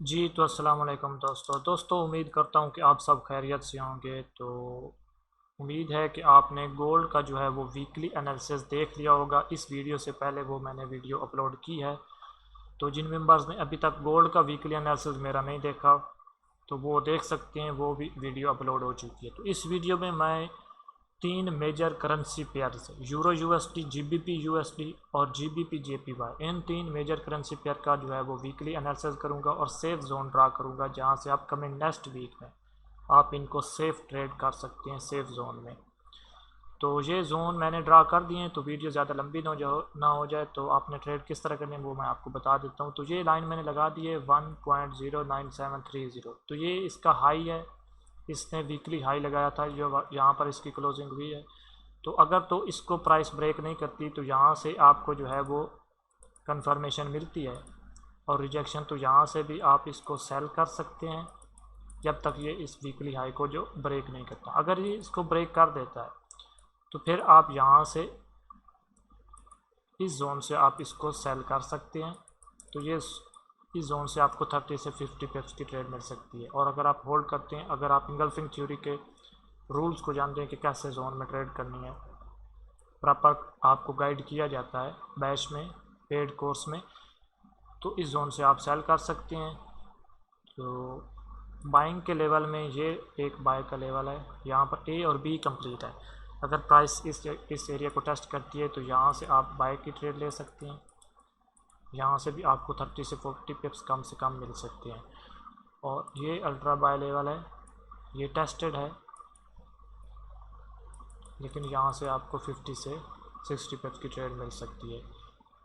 जी, तो अस्सलाम वालेकुम दोस्तों, उम्मीद करता हूँ कि आप सब खैरियत से होंगे। तो उम्मीद है कि आपने गोल्ड का जो है वो वीकली एनालिसिस देख लिया होगा। इस वीडियो से पहले वो मैंने वीडियो अपलोड की है। तो जिन मेंबर्स ने अभी तक गोल्ड का वीकली एनालिसिस मेरा नहीं देखा तो वो देख सकते हैं, वो भी वीडियो अपलोड हो चुकी है। तो इस वीडियो में मैं तीन major currency pairs euro USD, GBP USD और जीबीपी जेपीवाई, इन तीन मेजर करेंसी पेयर का जो है वो वीकली एनालिसिस करूंगा और सेफ जोन ड्रा करूंगा, जहां से आप कमिंग नेक्स्ट वीक में आप इनको सेफ ट्रेड कर सकते हैं सेफ जोन में। तो ये जोन मैंने ड्रा कर दिए हैं। तो वीडियो ज़्यादा लंबी ना हो जाए, तो आपने ट्रेड किस तरह करनी है वो मैं आपको बता देता हूँ। तो ये लाइन मैंने लगा दी है 1.09730। तो ये इसका हाई है, इसने वीकली हाई लगाया था जो यहाँ पर इसकी क्लोजिंग हुई है। तो अगर तो इसको प्राइस ब्रेक नहीं करती तो यहाँ से आपको जो है वो कंफर्मेशन मिलती है, और रिजेक्शन तो यहाँ से भी आप इसको सेल कर सकते हैं जब तक ये इस वीकली हाई को जो ब्रेक नहीं करता। अगर ये इसको ब्रेक कर देता है तो फिर आप यहाँ से इस जोन से आप इसको सेल कर सकते हैं। तो ये इस जोन से आपको 30 से 50 पिप्स की ट्रेड मिल सकती है। और अगर आप होल्ड करते हैं, अगर आप इंगल्फिंग थ्योरी के रूल्स को जानते हैं कि कैसे जोन में ट्रेड करनी है, प्रॉपर आपको गाइड किया जाता है बैच में, पेड कोर्स में, तो इस जोन से आप सेल कर सकते हैं। तो बाइंग के लेवल में ये एक बाय का लेवल है, यहाँ पर ए और बी कंप्लीट है। अगर प्राइस इस एरिया को टेस्ट करती है तो यहाँ से आप बाय की ट्रेड ले सकते हैं। यहाँ से भी आपको 30 से 40 पिप्स कम से कम मिल सकते हैं। और ये अल्ट्रा बाय लेवल है, ये टेस्टेड है, लेकिन यहाँ से आपको 50 से 60 पिप्स की ट्रेड मिल सकती है।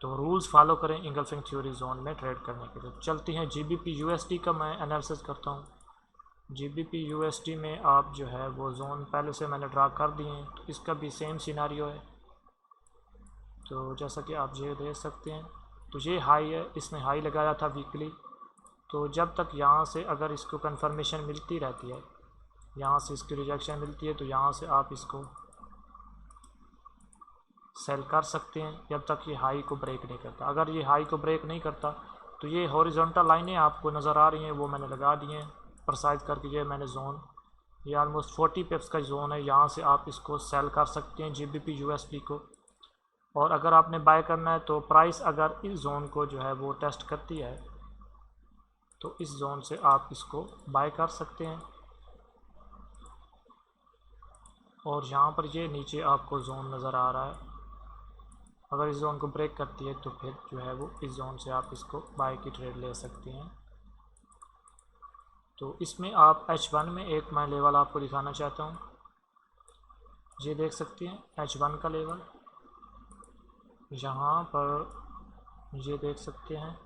तो रूल्स फॉलो करें इंगल्फिंग थ्योरी जोन में ट्रेड करने के लिए। चलती हैं जीबीपी यूएसडी का मैं एनालिसिस करता हूँ। जीबीपी यूएसडी में आप जो है वो जोन पहले से मैंने ड्रा कर दिए हैं, तो इसका भी सेम सिनारियो है। तो जैसा कि आप ये देख सकते हैं, तो ये हाई है, इसने हाई लगाया था वीकली। तो जब तक यहाँ से अगर इसको कंफर्मेशन मिलती रहती है, यहाँ से इसकी रिजेक्शन मिलती है, तो यहाँ से आप इसको सेल कर सकते हैं जब तक ये हाई को ब्रेक नहीं करता। अगर ये हाई को ब्रेक नहीं करता तो ये हॉरिजॉन्टल लाइनें आपको नज़र आ रही हैं, वो मैंने लगा दी हैं प्रोसाइज करके। ये मैंने जोन, ये ऑलमोस्ट 40 पिप्स का जोन है, यहाँ से आप इसको सेल कर सकते हैं जीबीपी यूएसडी को। और अगर आपने बाय करना है तो प्राइस अगर इस जोन को जो है वो टेस्ट करती है तो इस जोन से आप इसको बाय कर सकते हैं। और यहाँ पर ये नीचे आपको जोन नज़र आ रहा है, अगर इस जोन को ब्रेक करती है तो फिर जो है वो इस जोन से आप इसको बाय की ट्रेड ले सकते हैं। तो इसमें आप H1 में एक मैं लेवल आपको दिखाना चाहता हूँ। ये देख सकते हैं H1 का लेवल, यहाँ पर ये देख सकते हैं,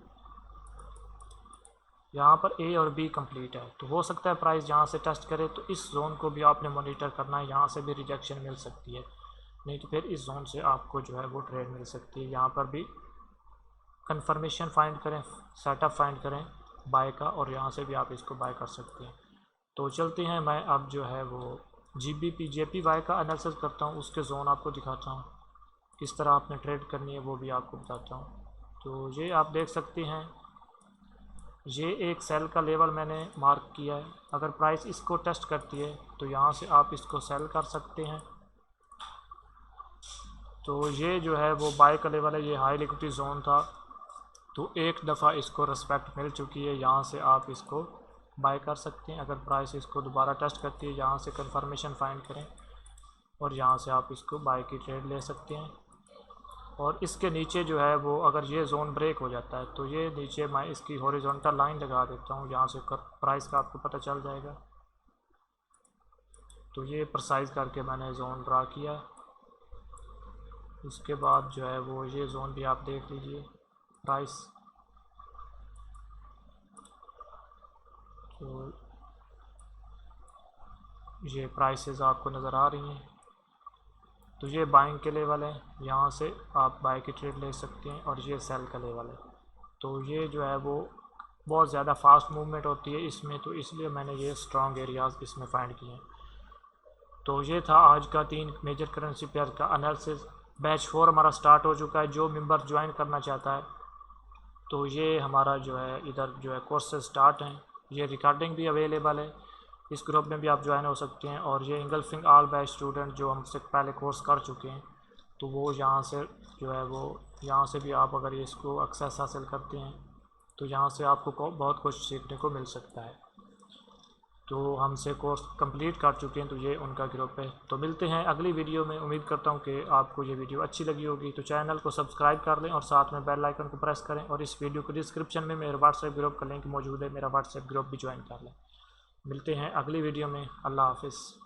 यहाँ पर ए और बी कंप्लीट है। तो हो सकता है प्राइस यहाँ से टेस्ट करे, तो इस जोन को भी आपने मॉनिटर करना है, यहाँ से भी रिजेक्शन मिल सकती है, नहीं तो फिर इस जोन से आपको जो है वो ट्रेड मिल सकती है। यहाँ पर भी कंफर्मेशन फाइंड करें, सेटअप फाइंड करें बाय का, और यहाँ से भी आप इसको बाय कर सकते हैं। तो चलते हैं, मैं अब जो है वो जीबीपी जेपीवाई का एनालिसिस करता हूँ, उसके जोन आपको दिखाता हूँ, किस तरह आपने ट्रेड करनी है वो भी आपको बताता हूँ। तो ये आप देख सकते हैं, ये एक सेल का लेवल मैंने मार्क किया है। अगर प्राइस इसको टेस्ट करती है तो यहाँ से आप इसको सेल कर सकते हैं। तो ये जो है वो बाय का लेवल है, ये हाई लिक्विडिटी जोन था, तो एक दफ़ा इसको रिस्पेक्ट मिल चुकी है, यहाँ से आप इसको बाय कर सकते हैं। अगर प्राइस इसको दोबारा टेस्ट करती है, यहाँ से कंफर्मेशन फाइंड करें और यहाँ से आप इसको बाय की ट्रेड ले सकते हैं। और इसके नीचे जो है वो अगर ये जोन ब्रेक हो जाता है तो ये नीचे मैं इसकी हॉरिजॉन्टल लाइन लगा देता हूँ, यहाँ से प्राइस का आपको पता चल जाएगा। तो ये प्रिसाइज करके मैंने जोन ड्रा किया। उसके बाद जो है वो ये जोन भी आप देख लीजिए, प्राइस, तो ये प्राइसेस आपको नज़र आ रही हैं। तो ये बाइंग के लेवल है, यहाँ से आप बाय की ट्रेड ले सकते हैं, और ये सेल का लेवल है। तो ये जो है वो बहुत ज़्यादा फास्ट मूवमेंट होती है इसमें, तो इसलिए मैंने ये स्ट्रॉन्ग एरियाज़ इसमें फाइंड किए हैं। तो ये था आज का तीन मेजर करेंसी पेयर का एनालिसिस। बैच 4 हमारा स्टार्ट हो चुका है। जो मेंबर ज्वाइन करना चाहता है तो ये हमारा जो है इधर जो है कोर्सेज स्टार्ट हैं, ये रिकॉर्डिंग भी अवेलेबल है, इस ग्रुप में भी आप ज्वाइन हो सकते हैं। और ये इंगल्फिंग ऑल बैच स्टूडेंट जो हमसे पहले कोर्स कर चुके हैं, तो वो यहाँ से जो है वो यहाँ से भी आप अगर इसको एक्सेस हासिल करते हैं तो यहाँ से आपको बहुत कुछ सीखने को मिल सकता है। तो हमसे कोर्स कंप्लीट कर चुके हैं, तो ये उनका ग्रुप है। तो मिलते हैं अगली वीडियो में। उम्मीद करता हूँ कि आपको ये वीडियो अच्छी लगी होगी। तो चैनल को सब्सक्राइब कर लें और साथ में बेल आइकन को प्रेस करें, और इस वीडियो के डिस्क्रिप्शन में मेरे व्हाट्सएप ग्रुप का लिंक मौजूद है, मेरा व्हाट्सएप ग्रुप भी ज्वाइन कर लें। मिलते हैं अगली वीडियो में। अल्लाह हाफिज़।